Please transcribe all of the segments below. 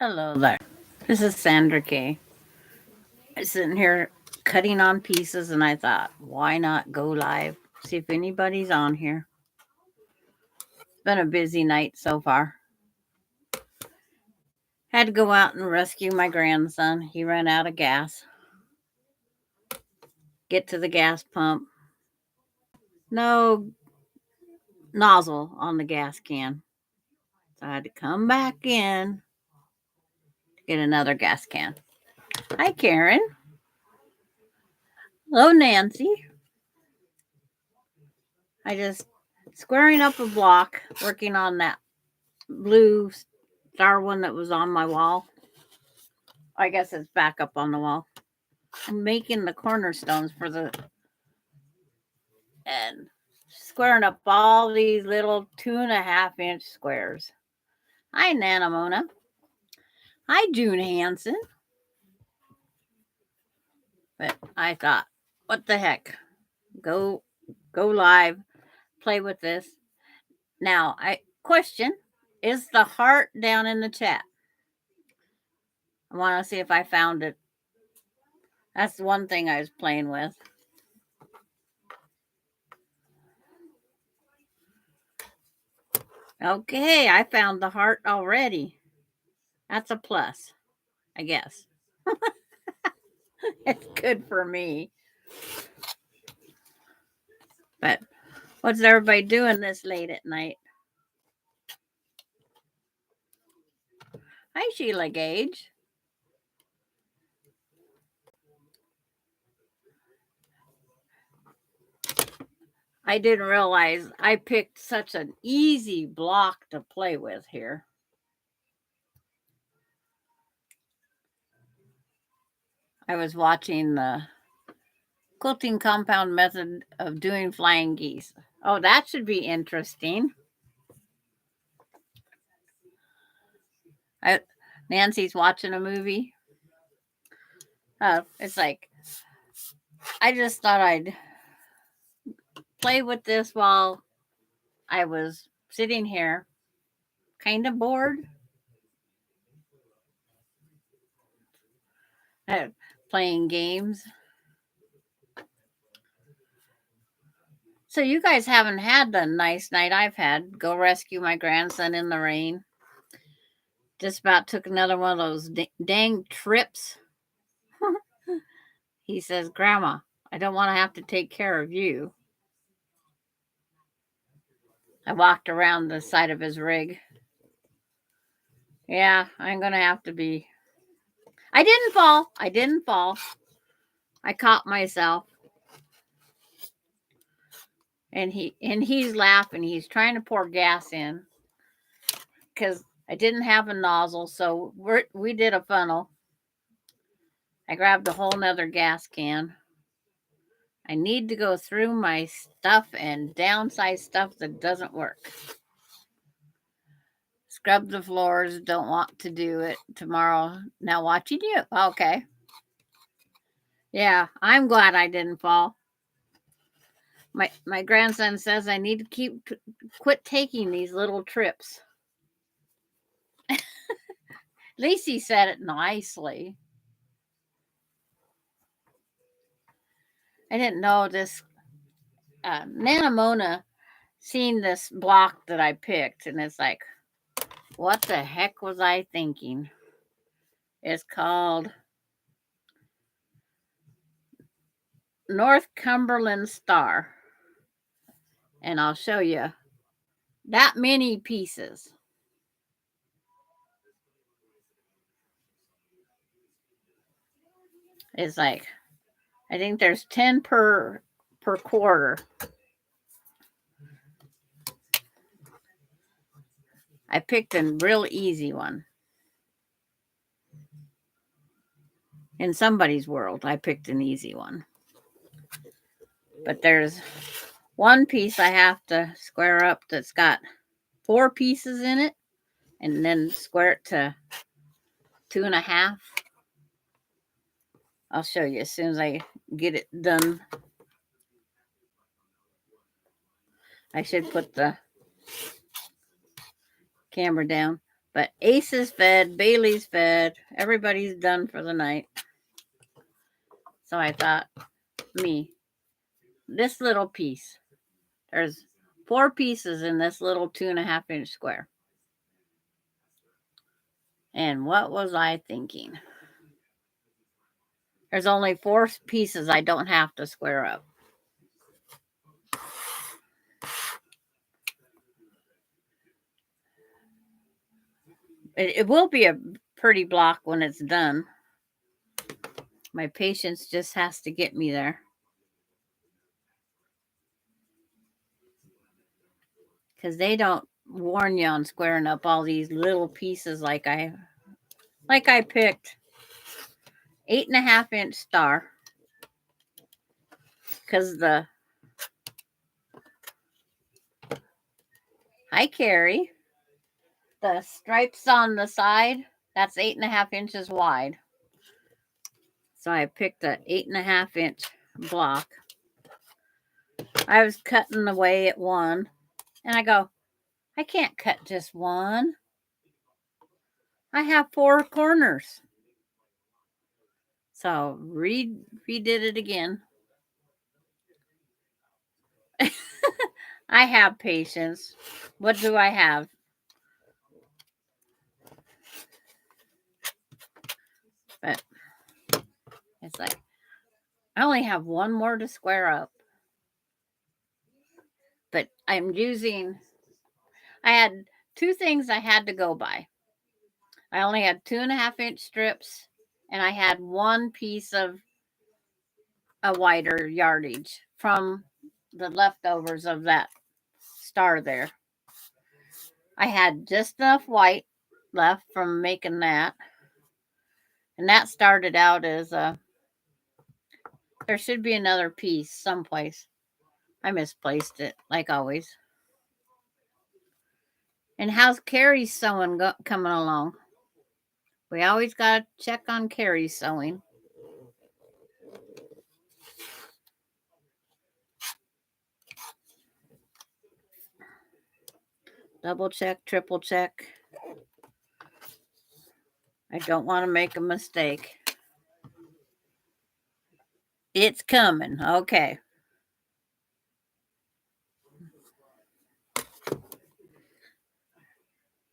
Hello there. This is Sandra Kay. I'm sitting here cutting on pieces, and I thought, why not go live? See if anybody's on here. It's been a busy night so far. Had to go out and rescue my grandson. He ran out of gas. Get to the gas pump. No nozzle on the gas can. So I had to come back in to get another gas can. Hi, Karen. Hello, Nancy. I just squaring up a block, working on that blue star one that was on my wall. I guess it's back up on the wall. I'm making the cornerstones for the and squaring up all these little 2.5 inch squares. Hi, Nana Mona. Hi, June Hansen. But I thought, what the heck? Go live, play with this. Now, I question, is the heart down in the chat? I want to see if I found it. That's the one thing I was playing with. Okay, I found the heart already. That's a plus, I guess. It's good for me. But what's everybody doing this late at night? Hi, Sheila Gage. I didn't realize I picked such an easy block to play with here. I was watching the quilting compound method of doing flying geese. Oh, that should be interesting. Nancy's watching a movie. It's like, I just thought I'd play with this while I was sitting here, kind of bored. Playing games. So you guys haven't had the nice night I've had. Go rescue my grandson in the rain. Just about took another one of those dang trips. He says, Grandma, I don't want to have to take care of you. I walked around the side of his rig. Yeah, I'm going to have to be. I didn't fall. I caught myself. And he's laughing. He's trying to pour gas in because I didn't have a nozzle, so we did a funnel. I grabbed a whole nother gas can. I need to go through my stuff and downsize stuff that doesn't work. Scrub the floors. Don't want to do it tomorrow. Now watching you. Okay. Yeah, I'm glad I didn't fall. My grandson says I need to quit taking these little trips. Lacey said it nicely. I didn't know this. Nana Mona seen this block that I picked, and it's like, what the heck was I thinking? It's called Northumberland Star. And I'll show you that many pieces. It's like, I think there's 10 per quarter. I picked a real easy one. In somebody's world, I picked an easy one. But there's one piece I have to square up that's got 4 pieces in it, and then square it to 2.5. I'll show you as soon as I get it done. I should put the camera down. But Ace is fed, Bailey's fed, everybody's done for the night. So I thought, this little piece. There's 4 pieces in this little 2.5-inch square. And what was I thinking? There's only 4 pieces I don't have to square up. It will be a pretty block when it's done. My patience just has to get me there. Because they don't warn you on squaring up all these little pieces like I picked 8.5-inch star. Because hi Carrie, the stripes on the side, that's 8.5 inches wide. So I picked a 8.5-inch block. I was cutting away at one, and I go, I can't cut just one. I have 4 corners. So redid it again. I have patience. What do I have? But it's like, I only have one more to square up. But I had 2 things I had to go by. I only had 2.5-inch strips, and I had 1 piece of a wider yardage from the leftovers of that star there. I had just enough white left from making that. And that started out as there should be another piece someplace. I misplaced it, like always. And how's Carrie's sewing coming along? We always got to check on Carrie's sewing. Double check, triple check. I don't want to make a mistake. It's coming. Okay.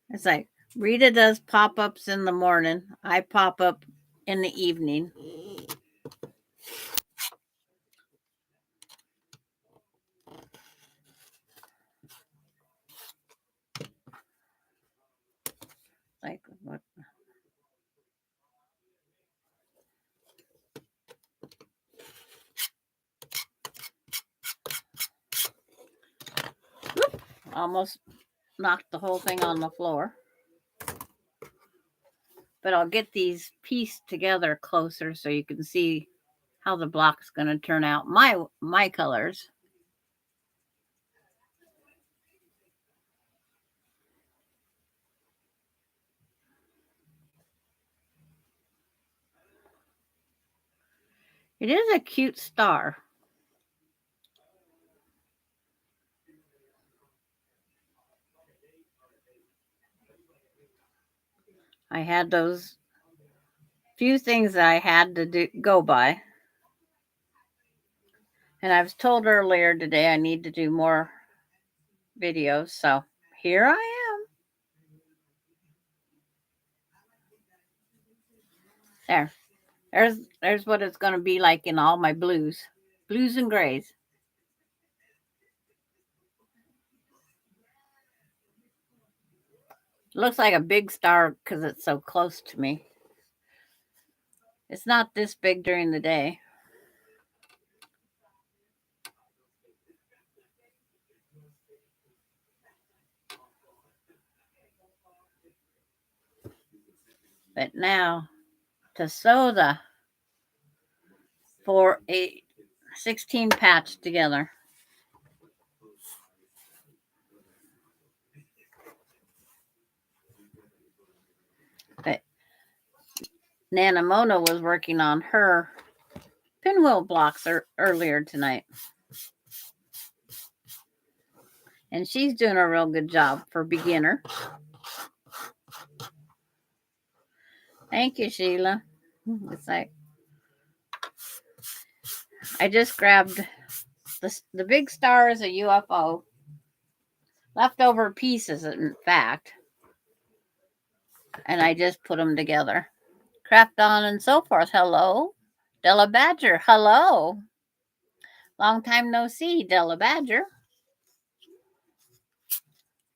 It's like Rita does pop-ups in the morning. I pop up in the evening. Like what? Whoop, almost knocked the whole thing on the floor. But I'll get these pieced together closer so you can see how the block's going to turn out. My colors. It is a cute star. I had those few things that I had to go by. And I was told earlier today I need to do more videos. So here I am. There's what it's going to be like in all my blues and grays. It looks like a big star because it's so close to me. It's not this big during the day. But now to sew the 4, 8, 16 patch together. But Nana Mona was working on her pinwheel blocks earlier tonight. And she's doing a real good job for beginner. Thank you, Sheila. It's like I just grabbed the big star is a UFO. Leftover pieces, in fact. And I just put them together. Craft on and so forth. Hello. Della Badger. Hello. Long time no see, Della Badger.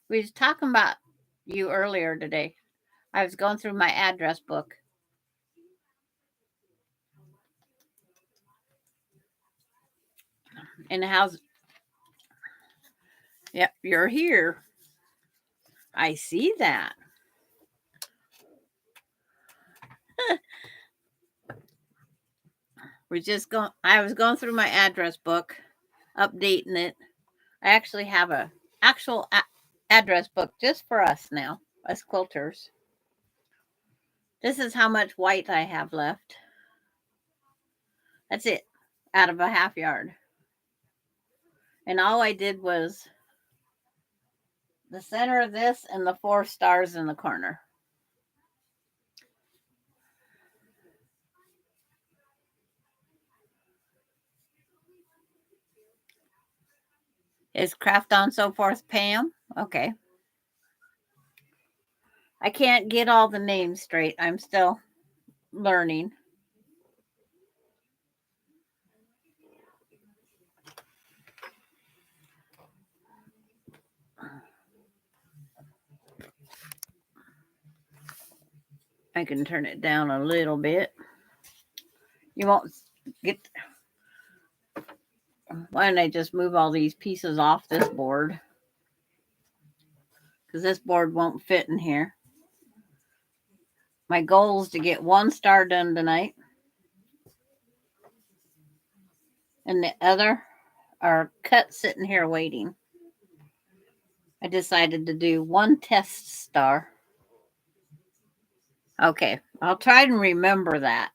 We was talking about you earlier today. I was going through my address book. In the house. Yep, you're here. I see that. I was going through my address book, updating it. I actually have a actual address book just for us now, us quilters. This is how much white I have left. That's it, out of a half yard. And all I did was the center of this and the 4 stars in the corner. Is Craft on So Forth Pam? Okay. I can't get all the names straight. I'm still learning. I can turn it down a little bit. You won't get. Why don't I just move all these pieces off this board? Because this board won't fit in here. My goal is to get 1 star done tonight. And the other are cut sitting here waiting. I decided to do 1 test star. Okay, I'll try and remember that.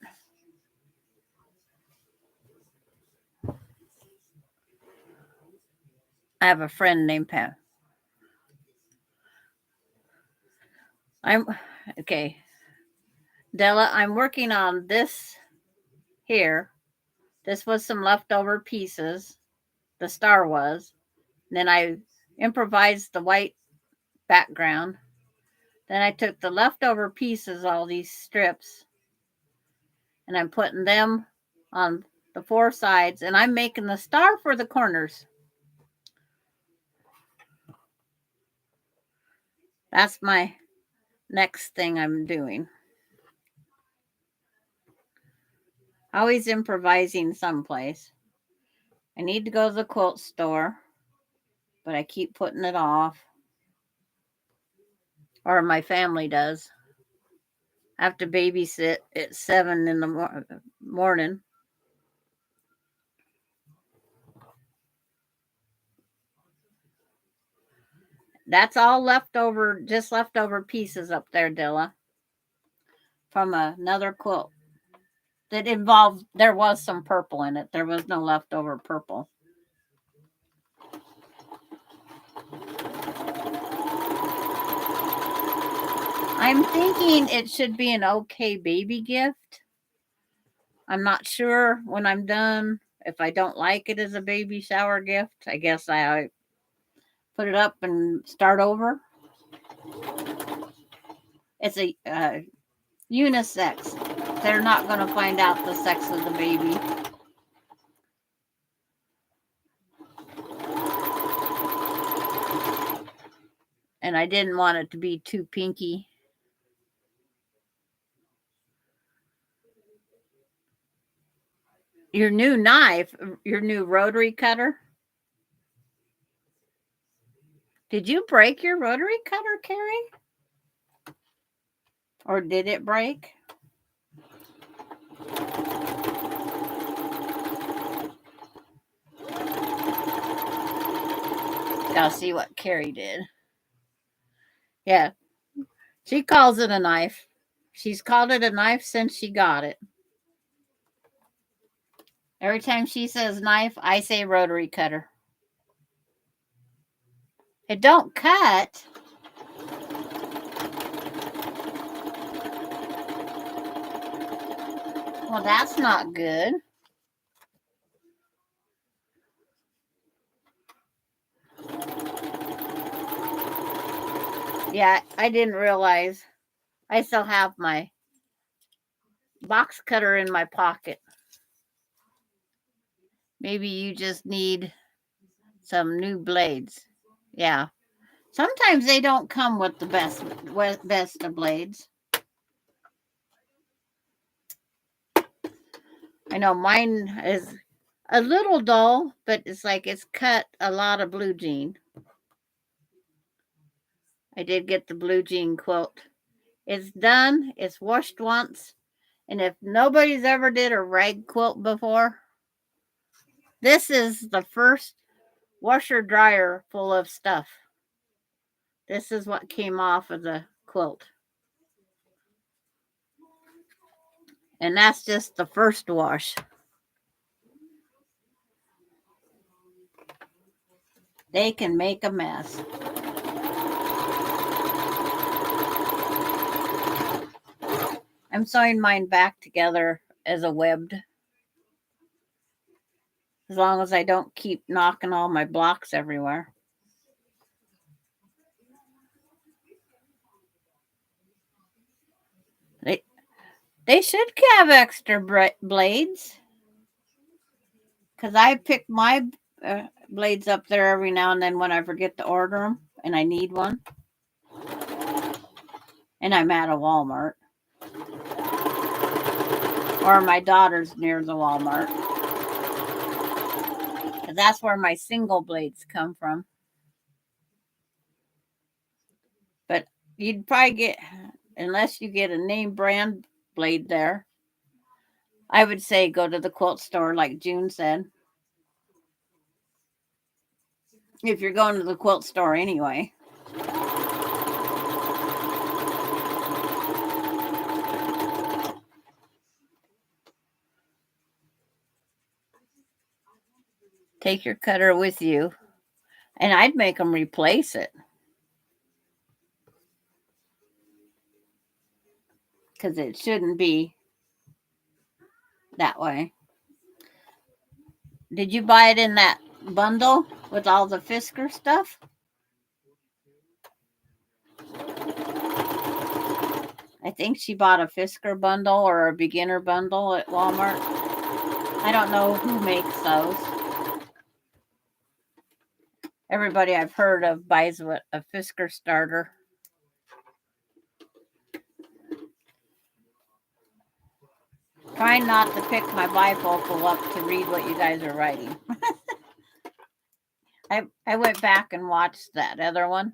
I have a friend named Pam. Okay. Della, I'm working on this here. This was some leftover pieces. The star was. Then I improvised the white background. Then I took the leftover pieces, all these strips, and I'm putting them on the 4 sides, and I'm making the star for the corners. That's my next thing I'm doing. Always improvising someplace. I need to go to the quilt store, but I keep putting it off. Or my family does. I have to babysit at 7 in the morning. That's all leftover, just leftover pieces up there, Dilla, from another quilt that involved, there was some purple in it. There was no leftover purple. I'm thinking it should be an okay baby gift. I'm not sure when I'm done. If I don't like it as a baby shower gift, I guess I put it up and start over. It's a unisex. They're not going to find out the sex of the baby. And I didn't want it to be too pinky. Your new knife, your new rotary cutter. Did you break your rotary cutter, Carrie? Or did it break? Gotta see what Carrie did. Yeah. She calls it a knife. She's called it a knife since she got it. Every time she says knife, I say rotary cutter. It don't cut. Well, that's not good. Yeah, I didn't realize I still have my box cutter in my pocket. Maybe you just need some new blades. Yeah. Sometimes they don't come with the best of blades. I know mine is a little dull, but it's like it's cut a lot of blue jean. I did get the blue jean quilt. It's done. It's washed once. And if nobody's ever did a rag quilt before, this is the first washer dryer full of stuff. This is what came off of the quilt. And that's just the first wash. They can make a mess. I'm sewing mine back together as a webbed. As long as I don't keep knocking all my blocks everywhere. They should have extra blades. Because I pick my blades up there every now and then when I forget to order them and I need one. And I'm at a Walmart. Or my daughter's near the Walmart. That's where my single blades come from. But you'd probably get, unless you get a name brand blade there, I would say go to the quilt store like June said. If you're going to the quilt store anyway. Take your cutter with you. And I'd make them replace it. Because it shouldn't be that way. Did you buy it in that bundle with all the Fisker stuff? I think she bought a Fisker bundle or a beginner bundle at Walmart. I don't know who makes those. Everybody I've heard of buys a Fisker starter. Trying not to pick my bifocal up to read what you guys are writing. I went back and watched that other one.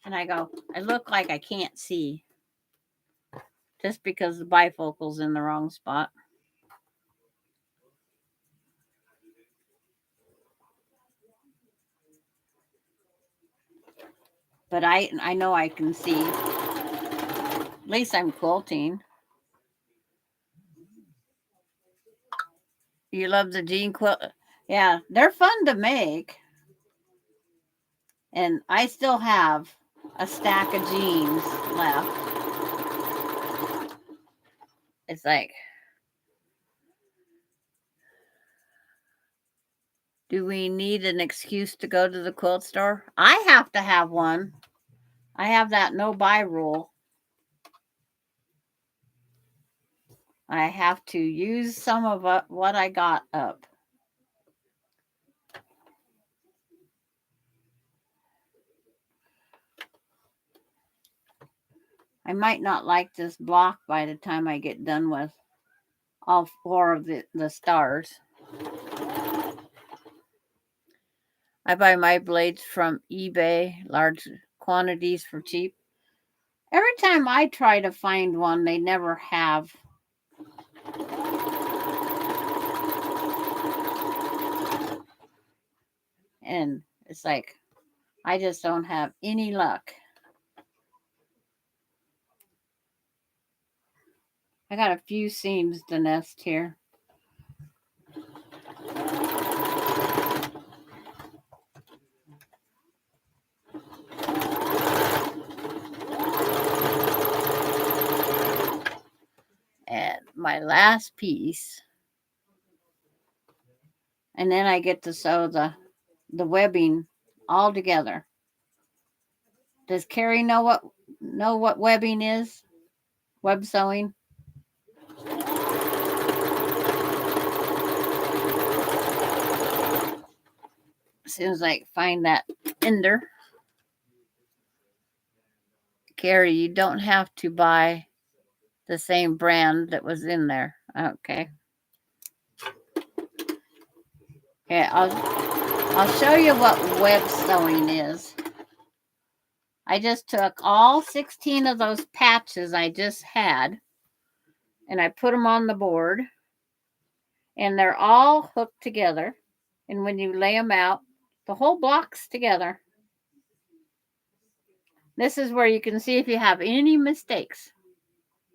And I go, I look like I can't see. Just because the bifocal's in the wrong spot. But I know I can see. At least I'm quilting. You love the jean quilt? Yeah, they're fun to make. And I still have a stack of jeans left. It's like, do we need an excuse to go to the quilt store? I have to have one. I have that no buy rule. I have to use some of what I got up. I might not like this block by the time I get done with all 4 of the stars. I buy my blades from eBay, large quantities for cheap. Every time I try to find one, they never have. And it's like, I just don't have any luck. I got a few seams to nest here. And my last piece, and then I get to sew the webbing all together. Does Carrie know what webbing is? Web sewing? As soon as I find that ender. Carrie, you don't have to buy the same brand that was in there. Okay. Okay, I'll show you what web sewing is. I just took all 16 of those patches I just had and I put them on the board, and they're all hooked together. And when you lay them out, the whole block's together. This is where you can see if you have any mistakes.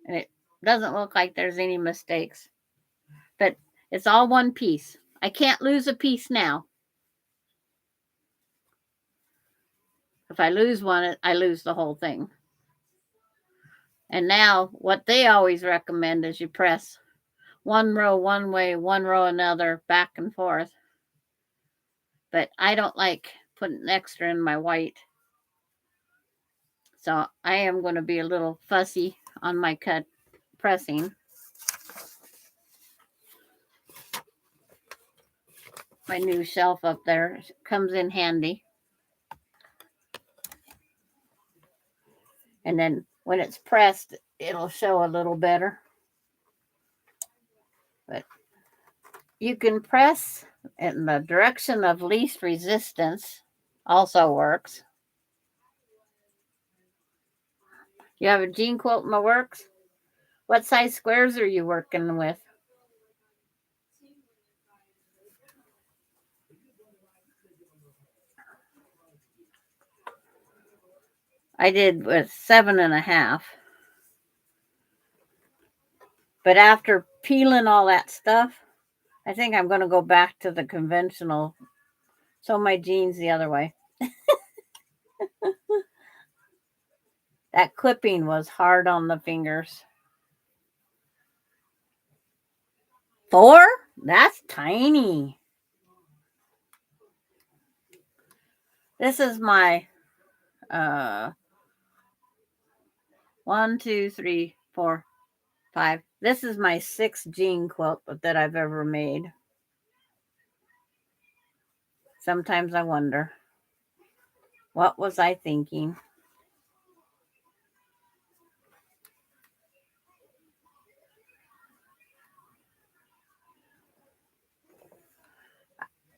And it doesn't look like there's any mistakes, but it's all one piece. I can't lose a piece now. If I lose one, I lose the whole thing. And now what they always recommend is you press one row one way, one row another, back and forth. But I don't like putting extra in my white. So I am going to be a little fussy on my pressing. My new shelf up there comes in handy. And then when it's pressed, it'll show a little better. But you can press in the direction of least resistance, also works. You have a jean quilt in the works? What size squares are you working with? I did with 7.5. But after peeling all that stuff, I think I'm going to go back to the conventional. Sew my jeans the other way. That clipping was hard on the fingers. 4? That's tiny. This is my 1, 2, 3, 4, 5. This is my 6th jean quilt that I've ever made. Sometimes I wonder, what was I thinking?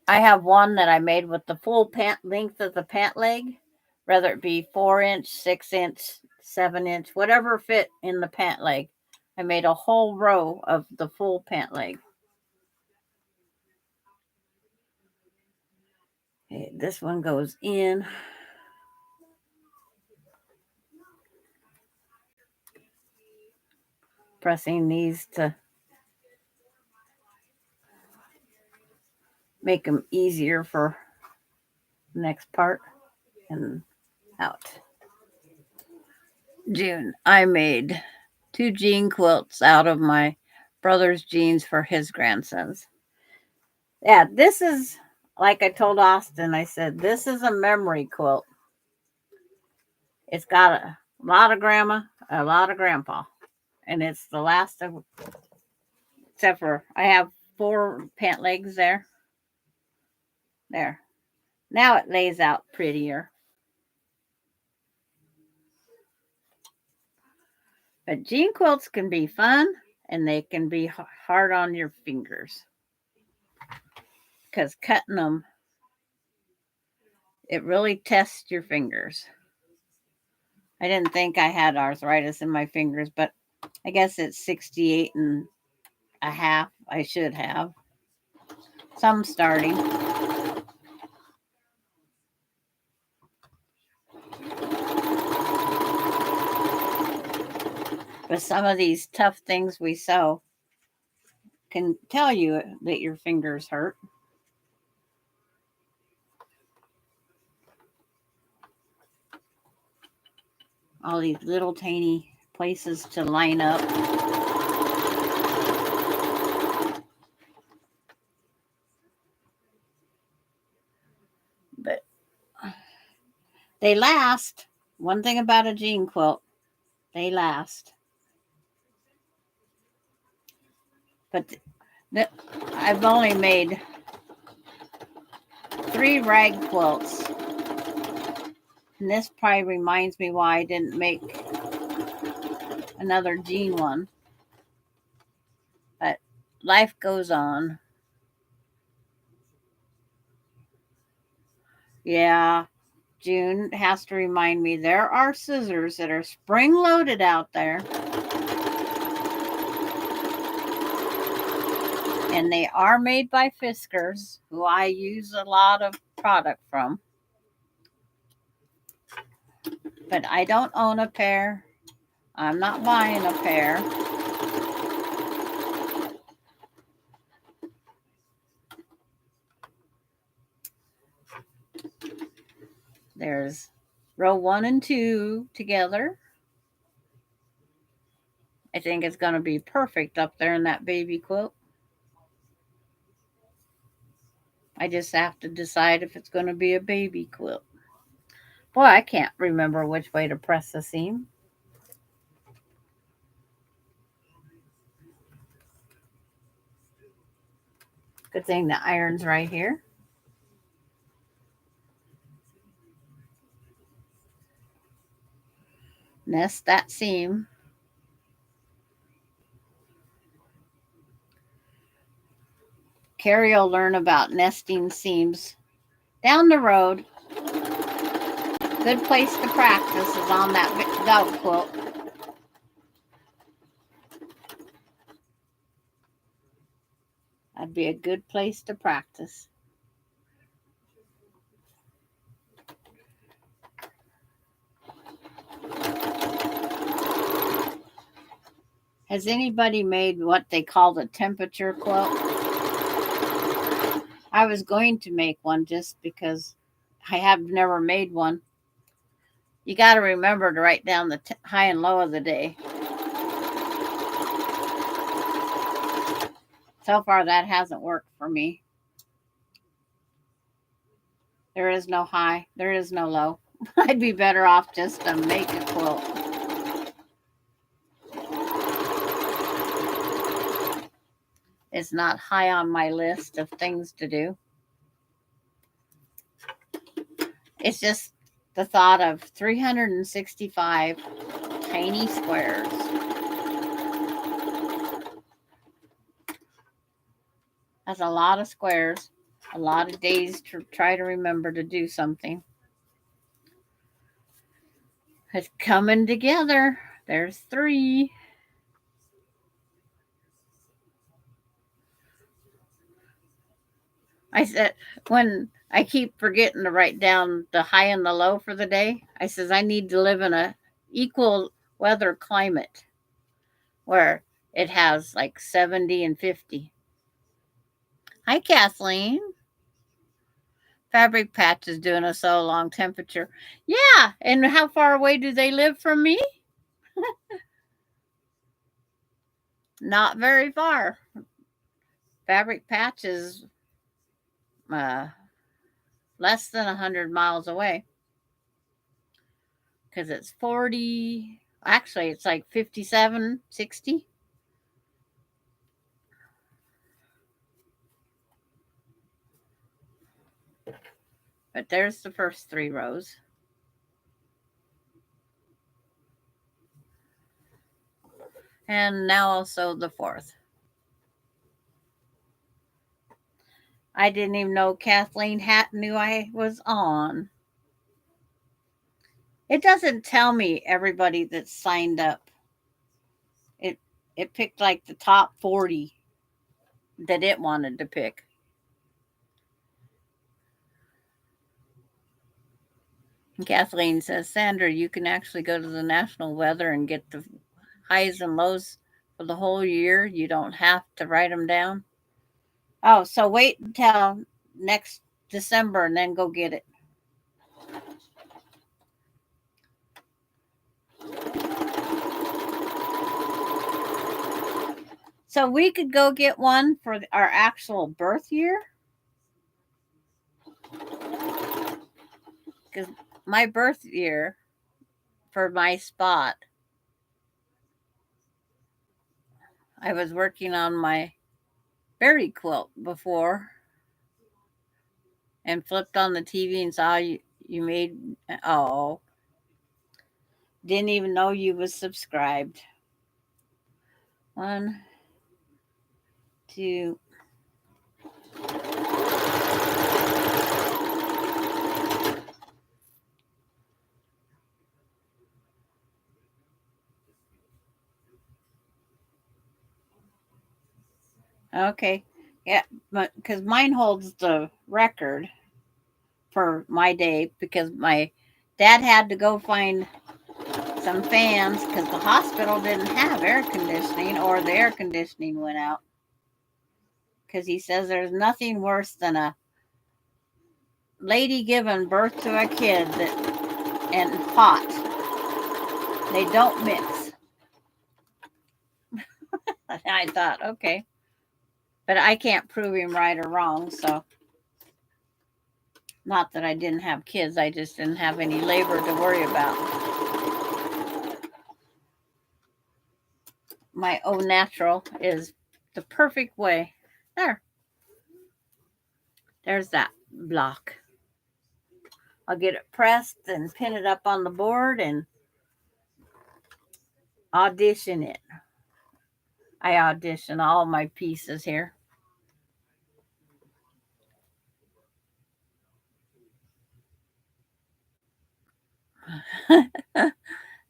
I have one that I made with the full pant length of the pant leg, whether it be 4-inch, 6-inch, 7-inch, whatever fit in the pant leg. I made a whole row of the full pant leg. Okay, this one goes in. Pressing these to make them easier for the next part and out. June, I made 2 jean quilts out of my brother's jeans for his grandsons. Yeah, this is, like I told Austin, I said, this is a memory quilt. It's got a lot of grandma, a lot of grandpa. And it's the last of, except for I have 4 pant legs there. There. Now it lays out prettier. But jean quilts can be fun, and they can be hard on your fingers. Because cutting them, it really tests your fingers. I didn't think I had arthritis in my fingers, but I guess it's 68.5. I should have. Some starting. But some of these tough things we sew can tell you that your fingers hurt. All these little tiny places to line up. They last. One thing about a jean quilt, they last. But I've only made 3 rag quilts. And this probably reminds me why I didn't make another jean one. But life goes on. Yeah, June has to remind me there are scissors that are spring loaded out there. And they are made by Fiskars, who I use a lot of product from. But I don't own a pair. I'm not buying a pair. There's row 1 and 2 together. I think it's going to be perfect up there in that baby quilt. I just have to decide if it's going to be a baby quilt. Boy, I can't remember which way to press the seam. Good thing the iron's right here. Nest that seam. Carrie will learn about nesting seams down the road. Good place to practice is on that dog quilt. That'd be a good place to practice. Has anybody made what they call the temperature quilt? I was going to make one just because I have never made one. You got to remember to write down the high and low of the day. So far, that hasn't worked for me. There is no high. There is no low. I'd be better off just to make a quilt. It's not high on my list of things to do. It's just the thought of 365 tiny squares. That's a lot of squares, a lot of days to try to remember to do something. It's coming together. There's 3. I said, when I keep forgetting to write down the high and the low for the day, I says I need to live in a equal weather climate where it has like 70 and 50. Hi, Kathleen. Fabric Patch is doing a so long temperature. Yeah, and how far away do they live from me? Not very far. Fabric Patch is less than 100 miles away because it's 40. Actually, it's like 57, 60. But there's the first 3 rows. And now also the 4th. I didn't even know Kathleen knew I was on. It doesn't tell me everybody that's signed up. It picked like the top 40 that it wanted to pick. And Kathleen says, Sandra, you can actually go to the national weather and get the highs and lows for the whole year. You don't have to write them down. Oh, so wait until next December and then go get it. So we could go get one for our actual birth year. Because my birth year for my spot, I was working on my berry quilt before and flipped on the TV and saw you made, oh, didn't even know you was subscribed. 1, 2. Okay. Yeah, but because mine holds the record for my day because my dad had to go find some fans because the hospital didn't have air conditioning or the air conditioning went out. Because he says there's nothing worse than a lady giving birth to a kid and hot. They don't mix. I thought, okay. But I can't prove him right or wrong, so not that I didn't have kids, I just didn't have any labor to worry about. My au natural is the perfect way. There's that block. I'll get it pressed and pin it up on the board and audition it. I audition all my pieces here.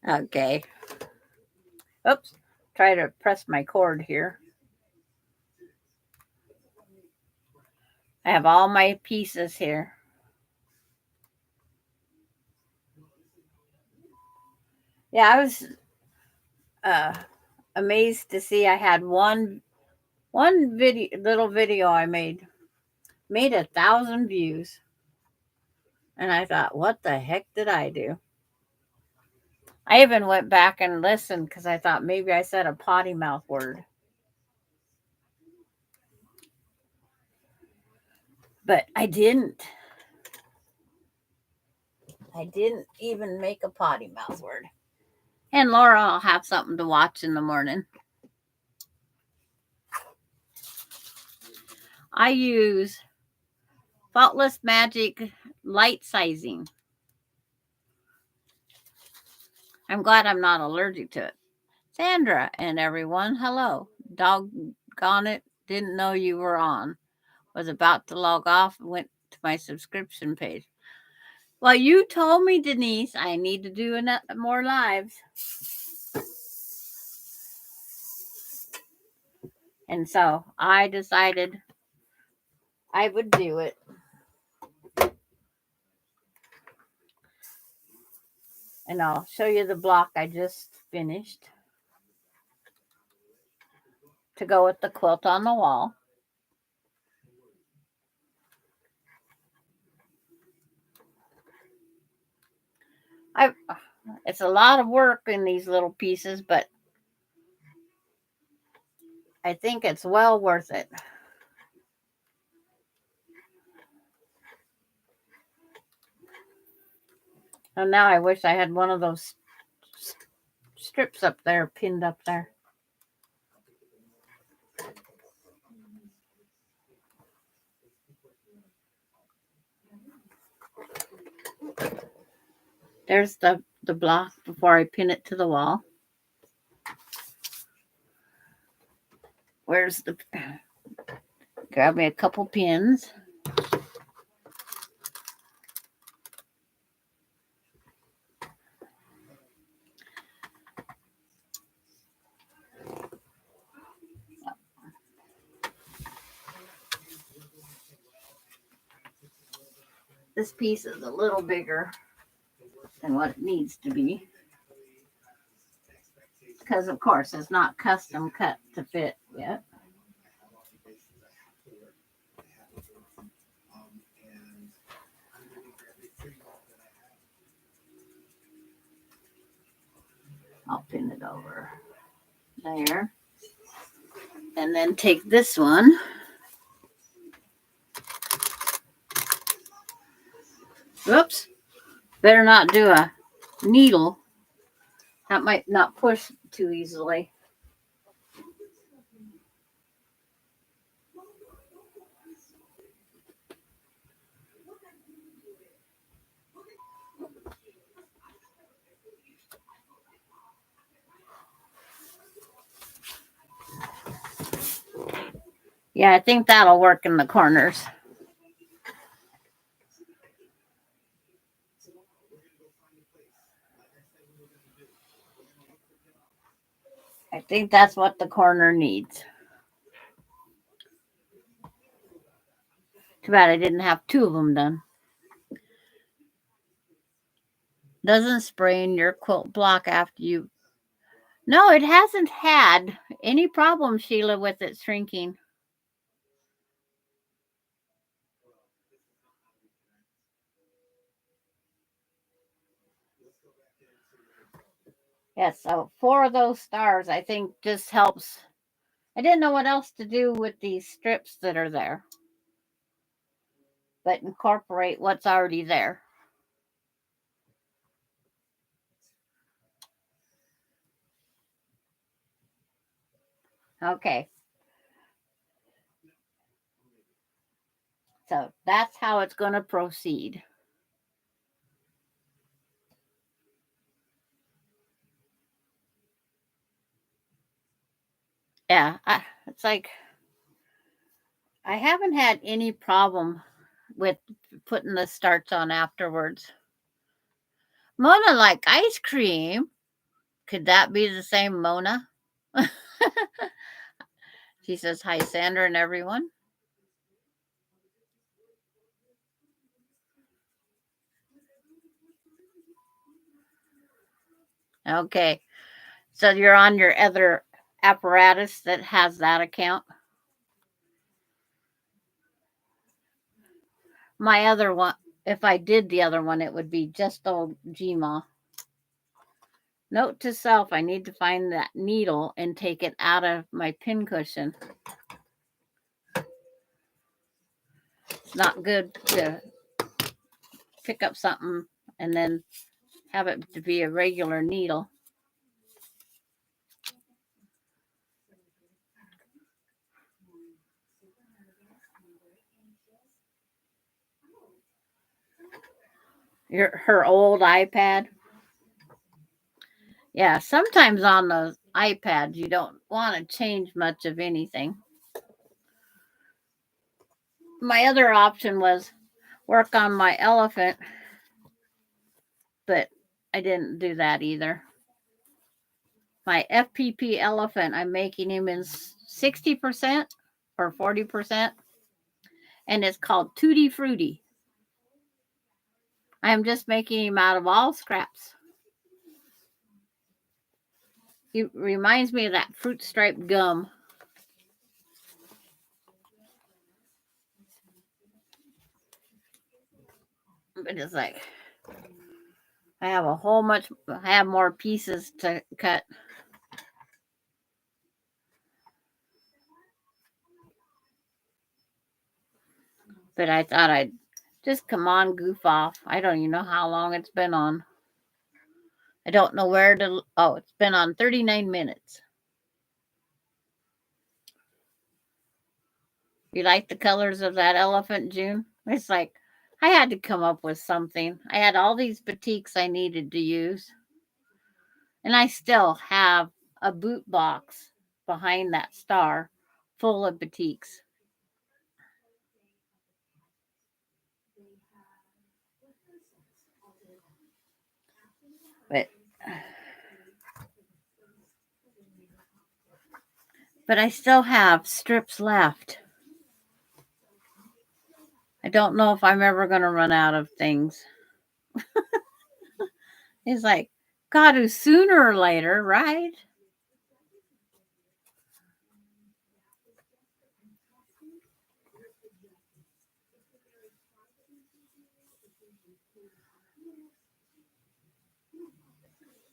Okay. Oops. Try to press my cord here. I have all my pieces here. Yeah, I was amazed to see I had one little video I made 1,000 views. And I thought, what the heck did I do? I even went back and listened because I thought maybe I said a potty mouth word. But I didn't. I didn't even make a potty mouth word. And Laura, I'll have something to watch in the morning. I use Faultless Magic light sizing. I'm glad I'm not allergic to it. Sandra and everyone, hello. Doggone it, didn't know you were on. Was about to log off and went to my subscription page. Well, you told me, Denise, I need to do more lives. And so I decided I would do it. And I'll show you the block I just finished to go with the quilt on the wall. It's a lot of work in these little pieces, but I think it's well worth it. And now I wish I had one of those strips up there, pinned up there. There's the block before I pin it to the wall. Where's the... Grab me a couple pins. This piece is a little bigger than what it needs to be. Because, of course, it's not custom cut to fit yet. I'll pin it over there. And then take this one. Whoops. Better not do a needle. That might not push too easily. Yeah, I think that'll work in the corners. I think that's what the corner needs. Too bad I didn't have two of them done. Doesn't sprain your quilt block after you. No, it hasn't had any problem, Sheila, with it shrinking. Yes, so 4 of those stars, I think, just helps. I didn't know what else to do with these strips that are there, but incorporate what's already there. Okay. So that's how it's going to proceed. Yeah, it's like I haven't had any problem with putting the starch on afterwards. Mona like ice cream. Could that be the same Mona? She says, hi, Sandra and everyone. Okay. So you're on your other apparatus that has that account? My other one, if I did the other one, it would be just old Gma. Note to self, I need to find that needle and take it out of my pincushion. It's not good to pick up something and then have it to be a regular needle. Her old iPad. Yeah, sometimes on those iPads you don't want to change much of anything. My other option was work on my elephant, but I didn't do that either. My FPP elephant, I'm making him in 60% or 40%, and it's called Tutti Frutti. I'm just making him out of all scraps. He reminds me of that fruit stripe gum. But it's like I have I have more pieces to cut. But I thought I'd just come on, goof off. I don't even know how long it's been on. I don't know where to. Oh, it's been on 39 minutes. You like the colors of that elephant, June? It's like I had to come up with something. I had all these batiks I needed to use. And I still have a boot box behind that star full of batiks. But I still have strips left. I don't know if I'm ever going to run out of things. It's like, got to sooner or later, right?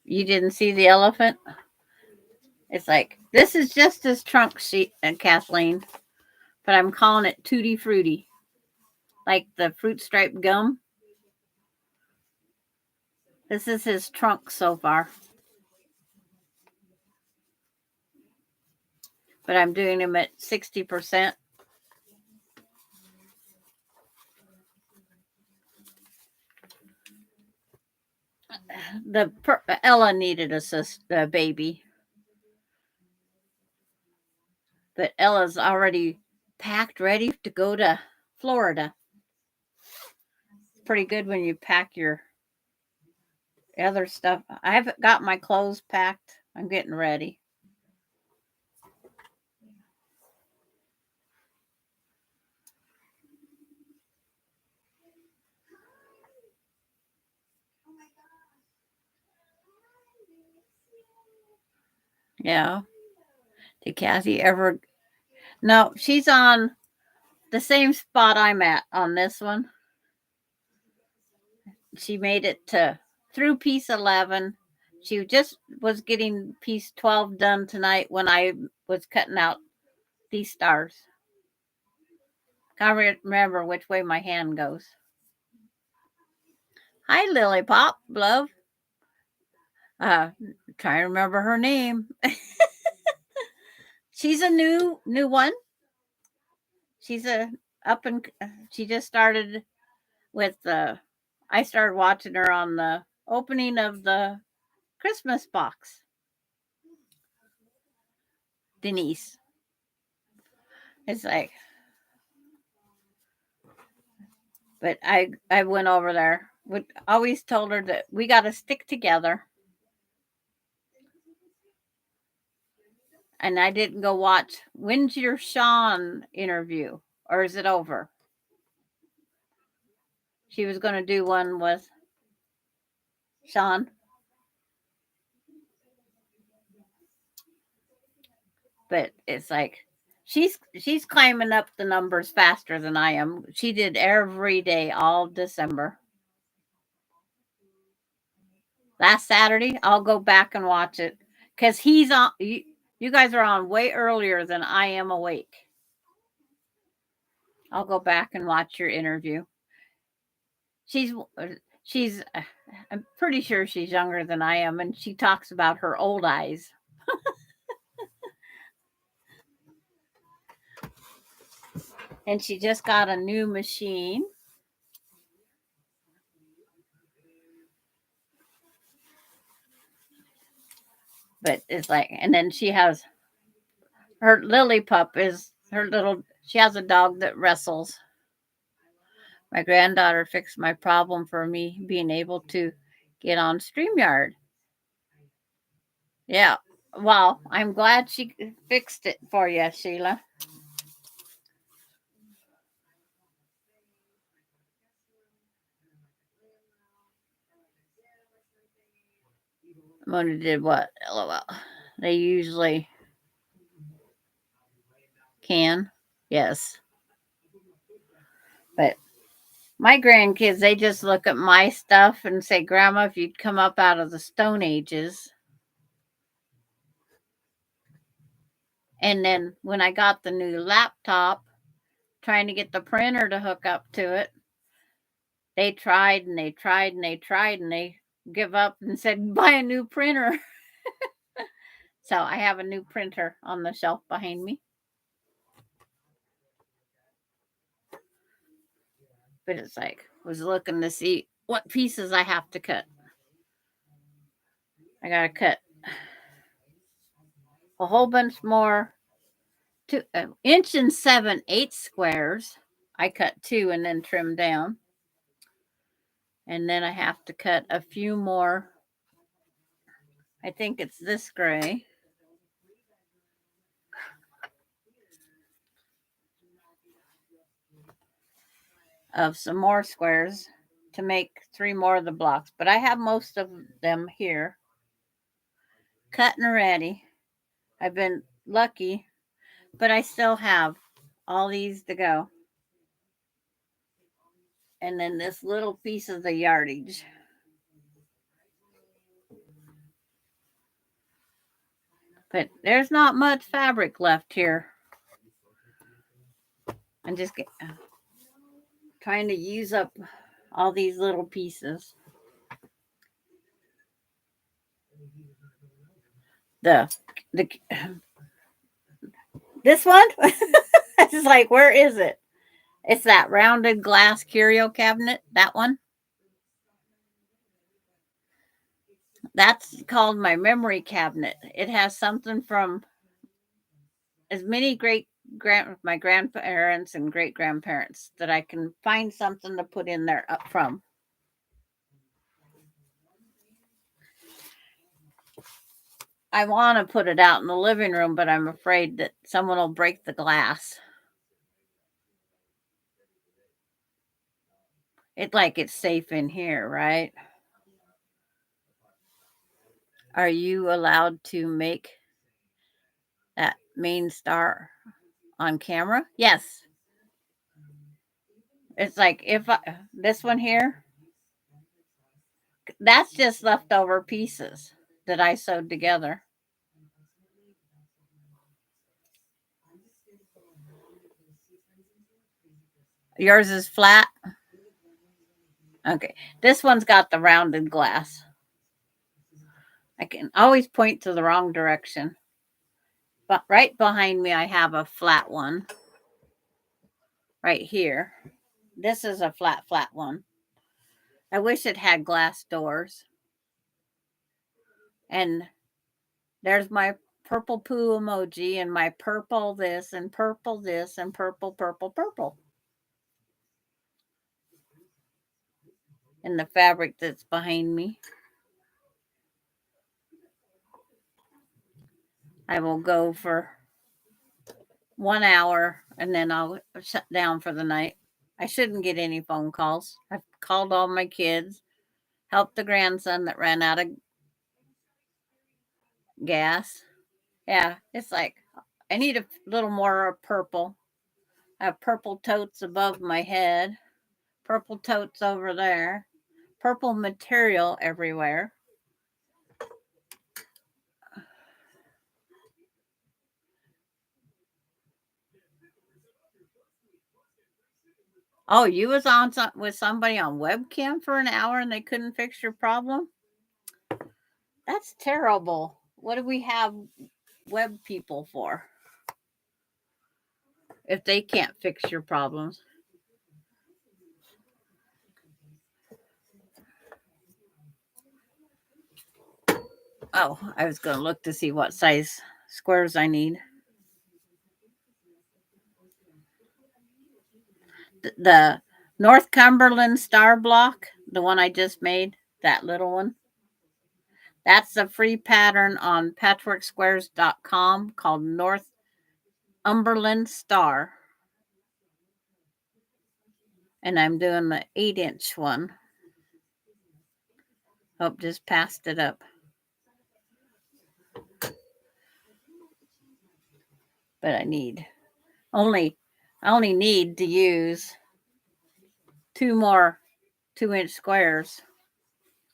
You didn't see the elephant? It's like, this is just his trunk sheet, Kathleen, but I'm calling it Tutti Frutti, like the fruit stripe gum. This is his trunk so far. But I'm doing him at 60%. Ella needed a baby, but Ella's already packed, ready to go to Florida. It's pretty good when you pack your other stuff. I've got my clothes packed. I'm getting ready. Yeah. Did Kathy ever? No, she's on the same spot I'm at on this one. She made it to through piece 11. She just was getting piece 12 done tonight when I was cutting out these stars. Can't remember which way my hand goes. Hi, Lily Pop, love. Trying to remember her name. She's a new one. She's a up and she just started with the. I started watching her on the opening of the Christmas box. Denise. It's like, but I went over there. Would always told her that we got to stick together. And I didn't go watch. When's your Sean interview, or is it over? She was going to do one with Sean, but it's like she's climbing up the numbers faster than I am. She did every day all December. Last Saturday, I'll go back and watch it because he's on. You guys are on way earlier than I am awake. I'll go back and watch your interview. She's I'm pretty sure she's younger than I am, and she talks about her old eyes. And she just got a new machine. But it's like, and then she has her Lily pup is her little, she has a dog that wrestles. My granddaughter fixed my problem for me being able to get on StreamYard. Yeah. Well, I'm glad she fixed it for you, Sheila. Mona did what? LOL. They usually can. Yes. But my grandkids, they just look at my stuff and say, Grandma, if you'd come up out of the Stone Ages. And then when I got the new laptop, trying to get the printer to hook up to it, they tried and they tried and they tried and they give up and said, buy a new printer. So I have a new printer on the shelf behind me. But it's like, was looking to see what pieces I have to cut. I got to cut a whole bunch more. 1 7/8 squares. I cut 2 and then trim down. And then I have to cut a few more. I think it's this gray. Of some more squares to make 3 more of the blocks. But I have most of them here. Cut and ready. I've been lucky, but I still have all these to go. And then this little piece of the yardage. But there's not much fabric left here. I'm just trying to use up all these little pieces. the the this one. It's just like, where is it? It's that rounded glass curio cabinet. That one. That's called my memory cabinet. It has something from as many my grandparents and great grandparents that I can find something to put in there up from. I want to put it out in the living room, but I'm afraid that someone will break the glass. It's safe in here, right? Are you allowed to make that main star on camera? Yes. It's like this one here, that's just leftover pieces that I sewed together. Yours is flat? Okay. This one's got the rounded glass. I can always point to the wrong direction. But right behind me, I have a flat one. Right here. This is a flat one. I wish it had glass doors. And there's my purple poo emoji and my purple this and purple this and purple, purple, purple. And the fabric that's behind me. I will go for 1 hour and then I'll shut down for the night. I shouldn't get any phone calls. I've called all my kids, helped the grandson that ran out of gas. Yeah, it's like I need a little more purple. I have purple totes above my head, purple totes over there, purple material everywhere. Oh, you was on with somebody on webcam for an hour and they couldn't fix your problem? That's terrible. What do we have web people for if they can't fix your problems? Oh, I was going to look to see what size squares I need. The Northumberland star block, the one I just made, that little one. That's a free pattern on patchworksquares.com called Northumberland Star. And I'm doing the 8-inch one. Oh, just passed it up. But I only need to use 2 more 2-inch squares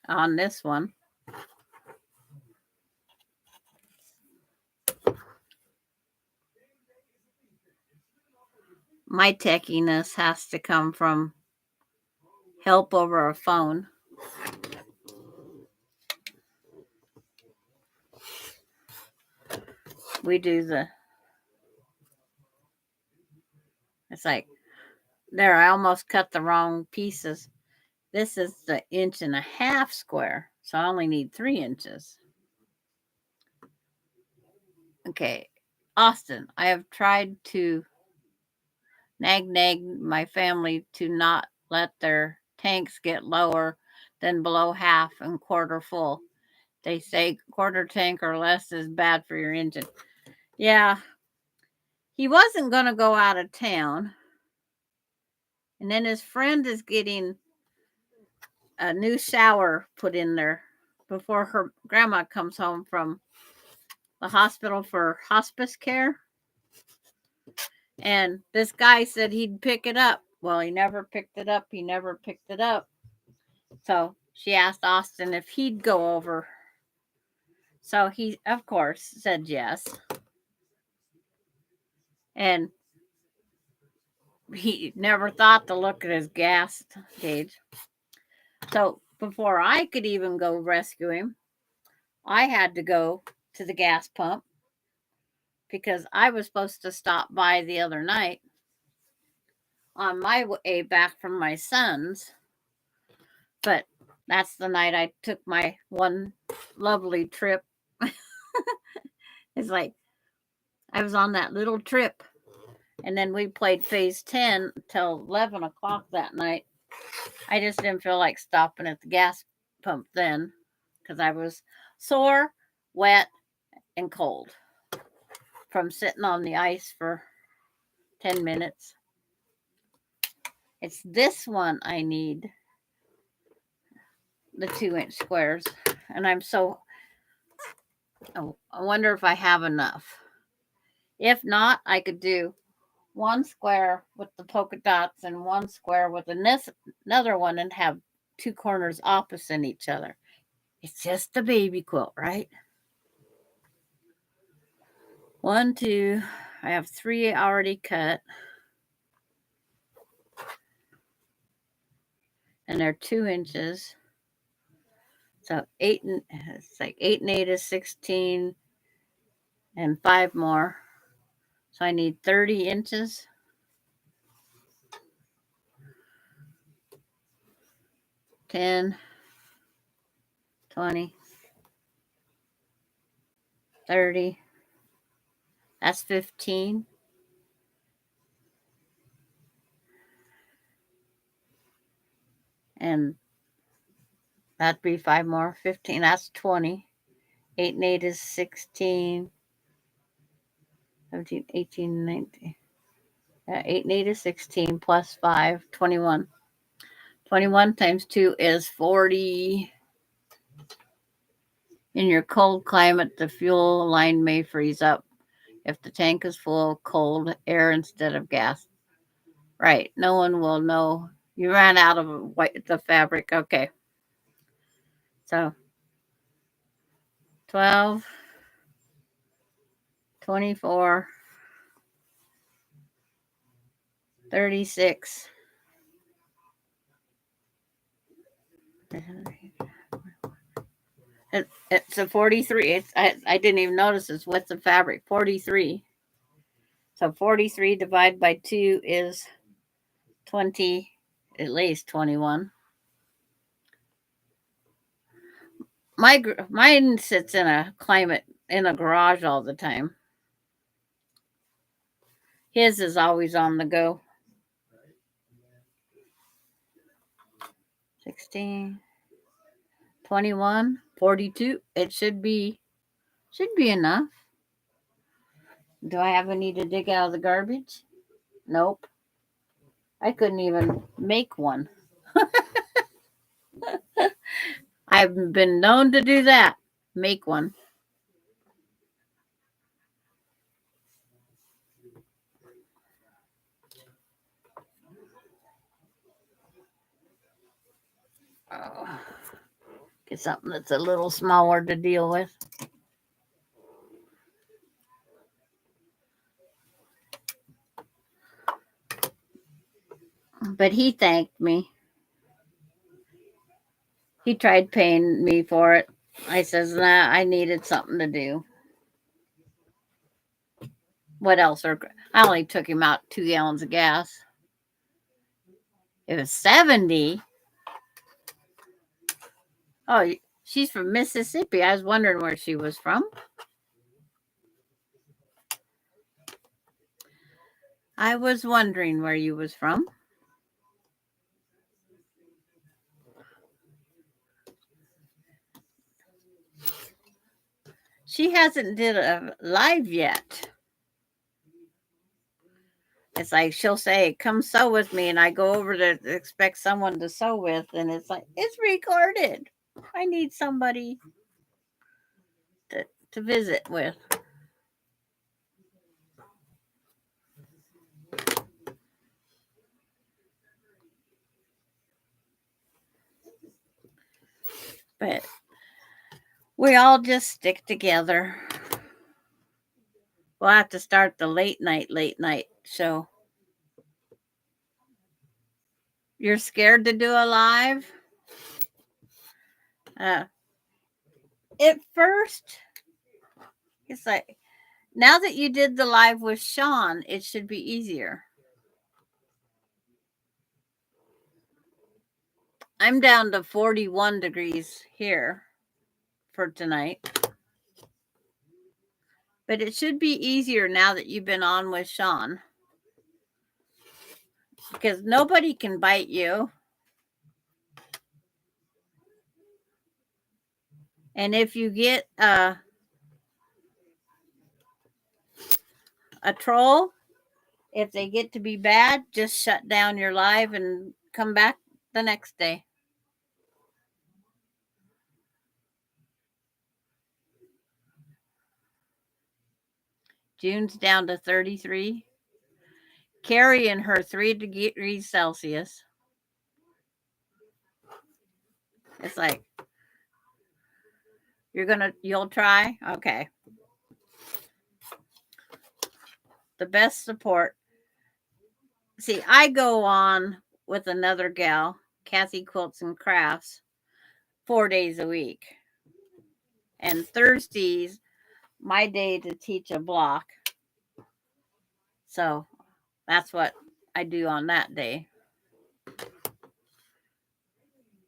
on this one. My techiness has to come from help over a phone. We do it's like, there, I almost cut the wrong pieces. This is the 1.5 inch square, so I only need 3 inches. Okay, Austin, I have tried to nag my family to not let their tanks get lower than below half and quarter full. They say quarter tank or less is bad for your engine. Yeah, he wasn't going to go out of town. And then his friend is getting a new shower put in there before her grandma comes home from the hospital for hospice care. And this guy said he'd pick it up. Well, he never picked it up. So she asked Austin if he'd go over. So he, of course, said yes. And he never thought to look at his gas gauge. So before I could even go rescue him, I had to go to the gas pump because I was supposed to stop by the other night on my way back from my son's, but that's the night I took my one lovely trip. It's like I was on that little trip, and then we played phase 10 till 11 o'clock that night. I just didn't feel like stopping at the gas pump then because I was sore, wet, and cold from sitting on the ice for 10 minutes. It's this one I need, the 2-inch squares. And I wonder if I have enough. If not, I could do one square with the polka dots and one square with another one and have two corners opposite each other. It's just a baby quilt, right? 1, 2, I have 3 already cut. And they're 2 inches. So it's like 8 and 8 is 16 and 5 more. So I need 30 inches. 10, 20, 30. That's 15. And that'd be 5 more. 15. That's 20. 8 and 8 is 16. 17, 18, 19. 8 and 8 is 16 plus 5, 21. 21 times 2 is 40. In your cold climate, the fuel line may freeze up if the tank is full of cold air instead of gas. Right. No one will know. You ran out of the fabric. Okay. So 12, 24, 36. It's a 43. I didn't even notice it's width of fabric. 43. So 43 divided by 2 is 20, at least 21. Mine sits in a garage all the time. His is always on the go. 16, 21, 42. It should be enough. Do I have any to dig out of the garbage? Nope. I couldn't even make one. I've been known to do that. Make one. Oh, get something that's a little smaller to deal with. But he thanked me. He tried paying me for it. I says, nah, I needed something to do. What else? I only took him out 2 gallons of gas. It was 70. Oh, she's from Mississippi. I was wondering where she was from. I was wondering where you was from. She hasn't did a live yet. It's like she'll say, come sew with me. And I go over to expect someone to sew with. And it's like, it's recorded. I need somebody to visit with. But we all just stick together. We'll have to start the late night show. You're scared to do a live? At first, It's like now that you did the live with Sean, it should be easier. I'm down to 41 degrees here for tonight. But it should be easier now that you've been on with Sean. Because nobody can bite you. And if you get a troll, if they get to be bad, just shut down your live and come back the next day. June's down to 33. Carrie and her 3 degrees Celsius. It's like, you'll try? Okay. The best support. See, I go on with another gal, Kathy Quilts and Crafts, 4 days a week. And Thursdays, my day to teach a block. So that's what I do on that day.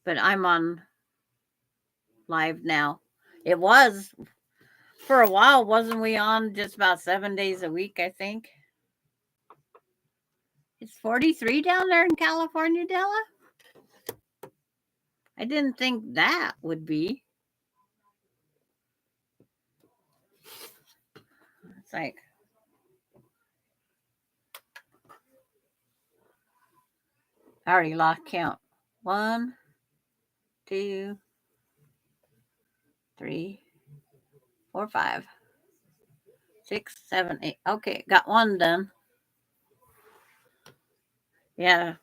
But I'm on live now. It was for a while, wasn't we on just about 7 days a week, I think? It's 43 down there in California, Della? I didn't think that would be. It's like, I already lost count. 1, 2, 3, 4, 5, 6, 7, 8. Okay, got one done. Yeah.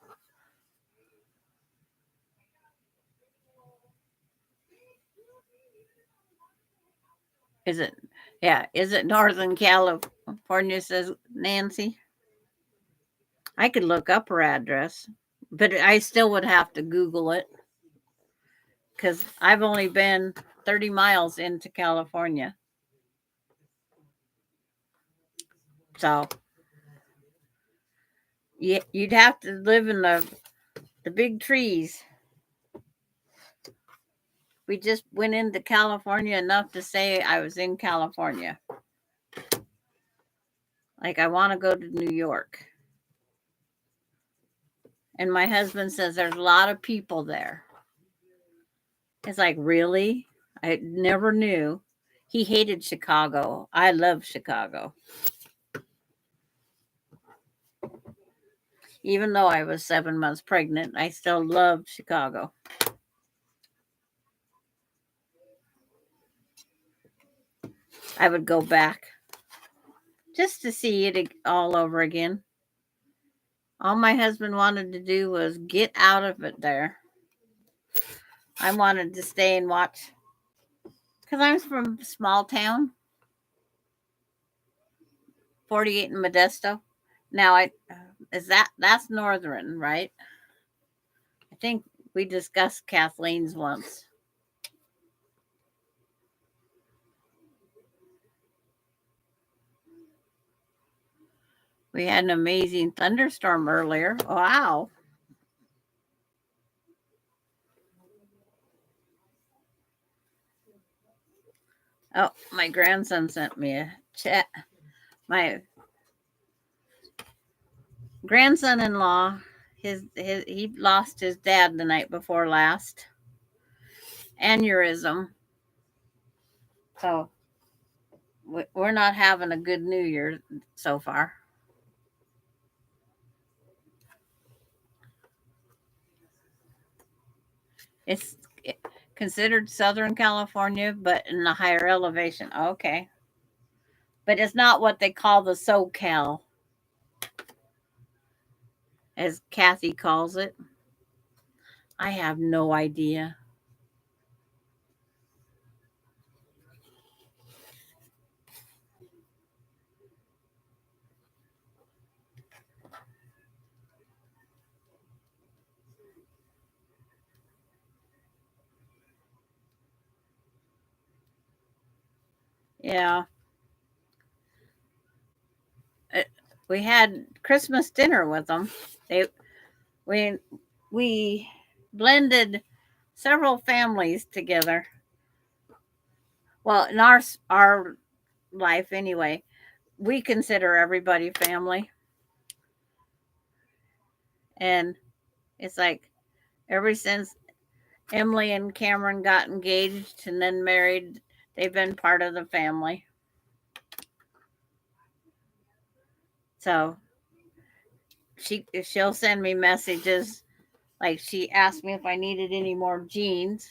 Is it? Yeah. Is it Northern California? Says Nancy. I could look up her address, but I still would have to Google it because I've only been 30 miles into California. So you'd have to live in the big trees. We just went into California enough to say I was in California. Like, I want to go to New York. And my husband says there's a lot of people there. It's like, really? I never knew. He hated Chicago. I love Chicago. Even though I was 7 months pregnant, I still loved Chicago. I would go back just to see it all over again. All my husband wanted to do was get out of it there. I wanted to stay and watch because I'm from a small town, 48 in Modesto. Now, that's northern, right? I think we discussed Kathleen's once. We had an amazing thunderstorm earlier. Wow. Oh, my grandson sent me a chat. My grandson-in-law, he lost his dad the night before last. Aneurysm. So we're not having a good New Year so far. It's considered Southern California, but in a higher elevation. Okay. But it's not what they call the SoCal, as Kathy calls it. I have no idea. Yeah. we had Christmas dinner with them. They we we blended several families together. Well, in our life anyway, we consider everybody family, and it's like ever since Emily and Cameron got engaged and then married, they've been part of the family. So she'll send me messages, like she asked me if I needed any more jeans,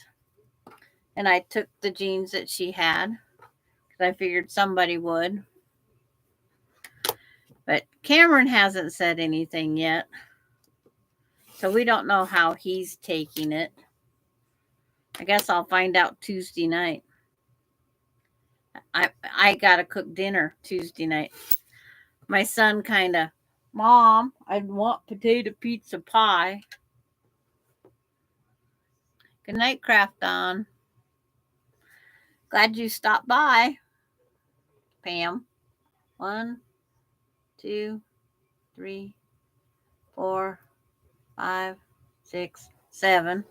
and I took the jeans that she had because I figured somebody would. But Cameron hasn't said anything yet, so we don't know how he's taking it. I guess I'll find out Tuesday night. I gotta cook dinner Tuesday night. My son kind of, Mom, I'd want potato pizza pie. Good night, Craft On. Glad you stopped by, Pam. 1, 2, 3, 4, 5, 6, 7.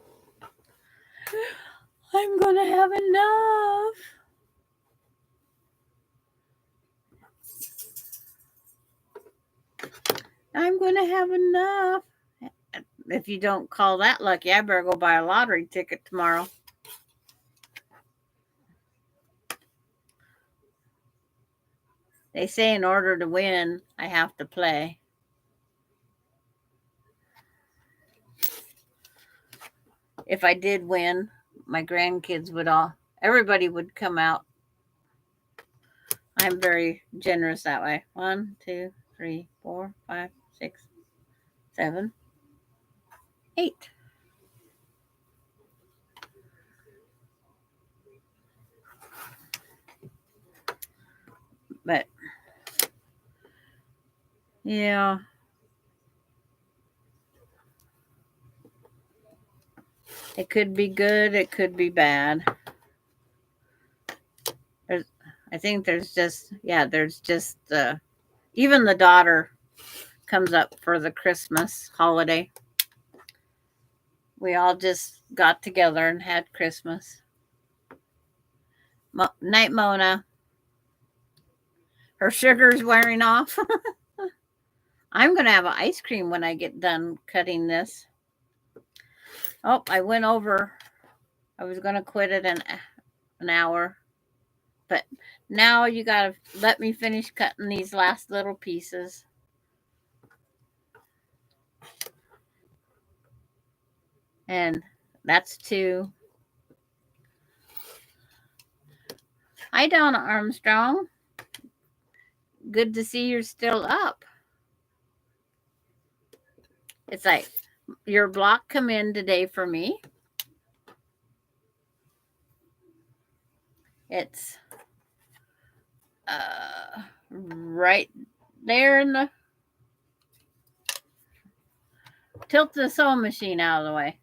I'm gonna have enough. I'm gonna have enough. If you don't call that lucky, I better go buy a lottery ticket tomorrow. They say in order to win, I have to play. If I did win, my grandkids would everybody would come out. I'm very generous that way. 1, 2, 3, 4, 5, 6, 7, 8. But yeah, it could be good, it could be bad. I think there's just even the daughter comes up for the Christmas holiday. We all just got together and had Christmas. Night, Mona. Her sugar's wearing off. I'm going to have an ice cream when I get done cutting this. Oh, I went over. I was going to quit it an hour. But now you got to let me finish cutting these last little pieces. And that's 2. Hi, Donna Armstrong. Good to see you're still up. It's like your block come in today for me. It's right there in the tilt the sewing machine out of the way.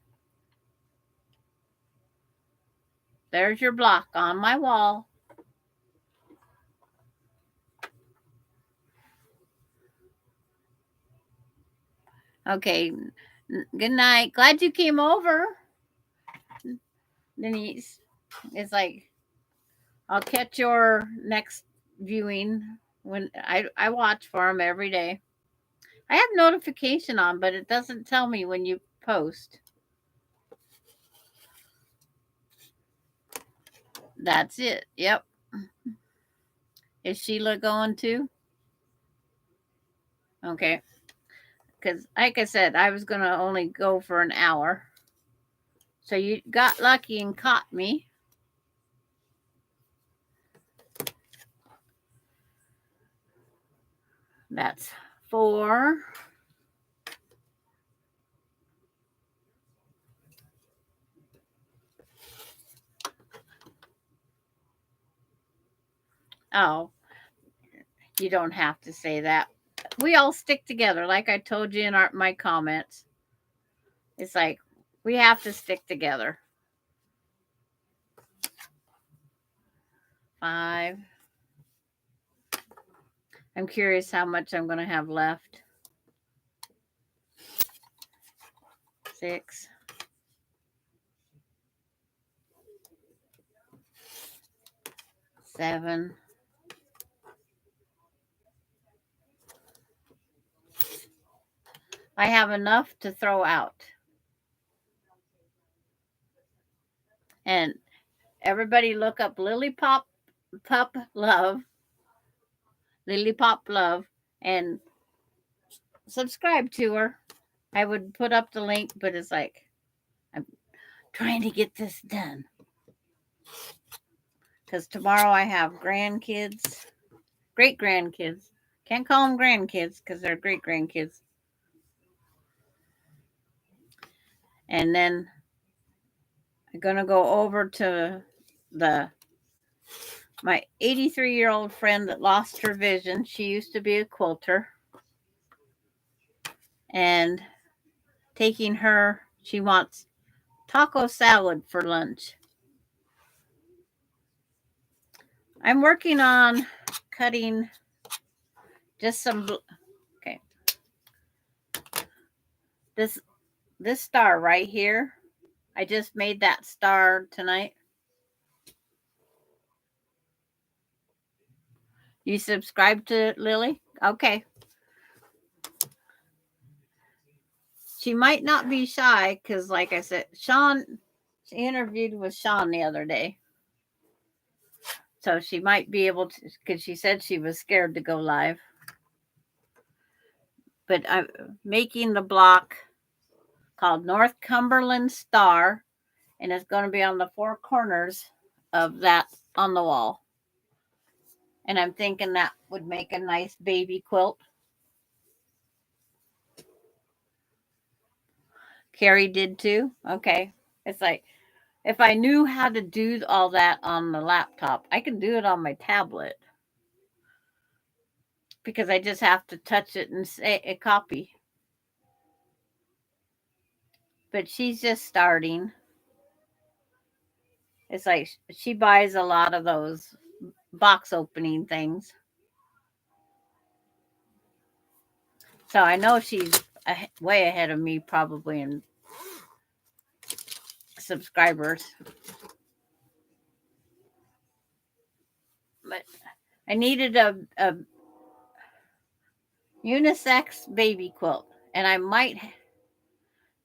There's your block on my wall. Okay. Good night. Glad you came over, Denise. It's like I'll catch your next viewing when I watch for them every day. I have notification on, but it doesn't tell me when you post. That's it. Yep. Is Sheila going too? Okay. Because, like I said, I was going to only go for an hour. So you got lucky and caught me. That's 4. Oh, you don't have to say that. We all stick together, like I told you in my comments. It's like we have to stick together. 5. I'm curious how much I'm going to have left. 6. Seven. I have enough to throw out. And everybody look up Lily Pop Love, and subscribe to her. I would put up the link, but it's like I'm trying to get this done. Because tomorrow I have grandkids, great grandkids. Can't call them grandkids because they're great grandkids. And then I'm going to go over to my 83-year-old friend that lost her vision. She used to be a quilter. And taking her, she wants taco salad for lunch. I'm working on cutting just some, okay. This star right here, I just made that star tonight. You subscribe to Lily? Okay. She might not be shy because, like I said, Sean, she interviewed with Sean the other day. So she might be able to, because she said she was scared to go live. But I'm making the block called Northumberland Star, and it's going to be on the 4 corners of that on the wall. And I'm thinking that would make a nice baby quilt. Carrie did too? Okay. It's like, if I knew how to do all that on the laptop, I could do it on my tablet. Because I just have to touch it and say a copy. But she's just starting. It's like she buys a lot of those box opening things. So I know she's way ahead of me probably in subscribers. But I needed a unisex baby quilt. And I might,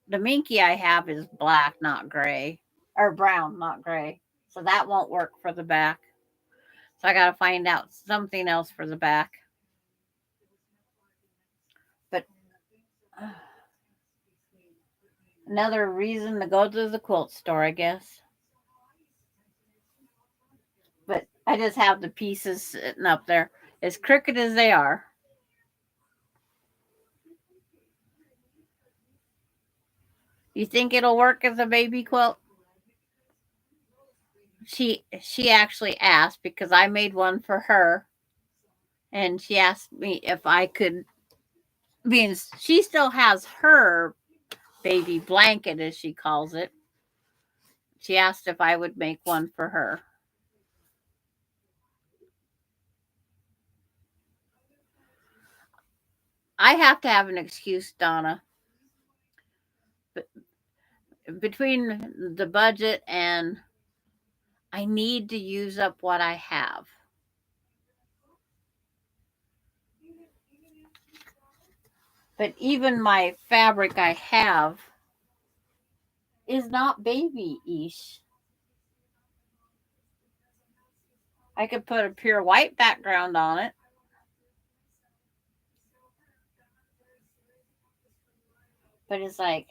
the minky I have is black, not gray. Or brown, not gray. So that won't work for the back. So I got to find out something else for the back. But another reason to go to the quilt store, I guess. But I just have the pieces sitting up there as crooked as they are. You think it'll work as a baby quilt? She actually asked because I made one for her, and she asked me if I could, being she still has her baby blanket as she calls it. She asked if I would make one for her. I have to have an excuse, Donna. But between the budget and I need to use up what I have. But even my fabric I have is not baby-ish. I could put a pure white background on it. But it's like,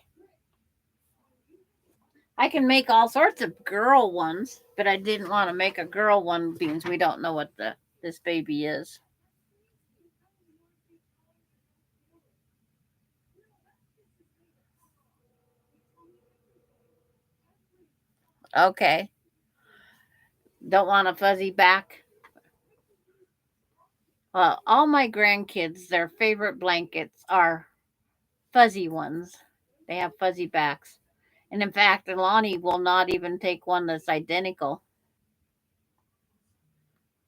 I can make all sorts of girl ones, but I didn't want to make a girl one because we don't know what this baby is. Okay. Don't want a fuzzy back. Well, all my grandkids, their favorite blankets are fuzzy ones. They have fuzzy backs. And in fact, Lonnie will not even take one that's identical.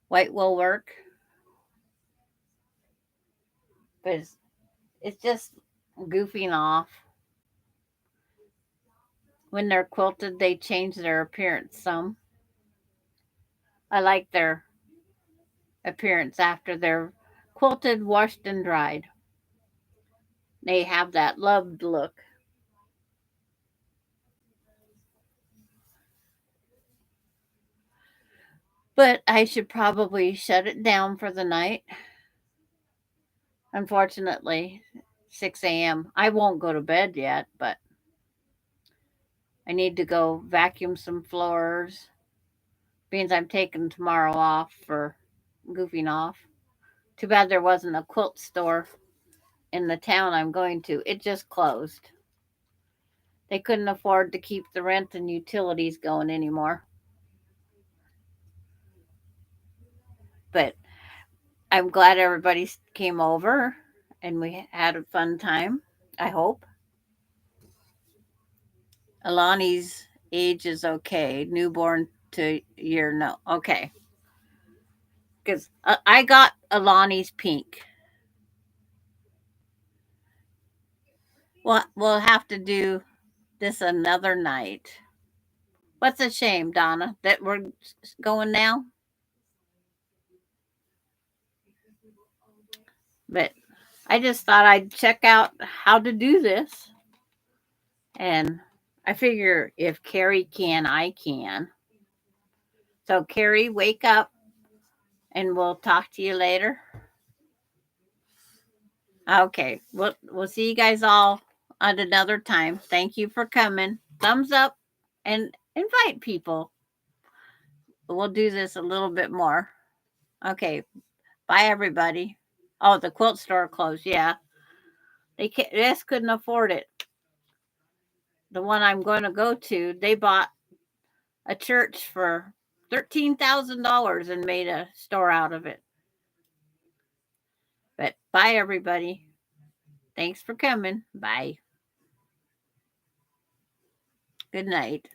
White will work. but it's just goofing off. When they're quilted, they change their appearance some. I like their appearance after they're quilted, washed, and dried. They have that loved look. But I should probably shut it down for the night. Unfortunately, 6 a.m. I won't go to bed yet, but I need to go vacuum some floors. Means I'm taking tomorrow off for goofing off. Too bad there wasn't a quilt store in the town I'm going to. It just closed. They couldn't afford to keep the rent and utilities going anymore. But I'm glad everybody came over and we had a fun time. I hope. Alani's age is okay. Newborn to year, no. Okay. Because I got Alani's pink. Well, we'll have to do this another night. What's a shame, Donna, that we're going now? But I just thought I'd check out how to do this. And I figure if Carrie can, I can. So, Carrie, wake up and we'll talk to you later. Okay. We'll see you guys all at another time. Thank you for coming. Thumbs up and invite people. We'll do this a little bit more. Okay. Bye, everybody. Oh, the quilt store closed. Yeah. They just couldn't afford it. The one I'm going to go to, they bought a church for $13,000 and made a store out of it. But bye, everybody. Thanks for coming. Bye. Good night.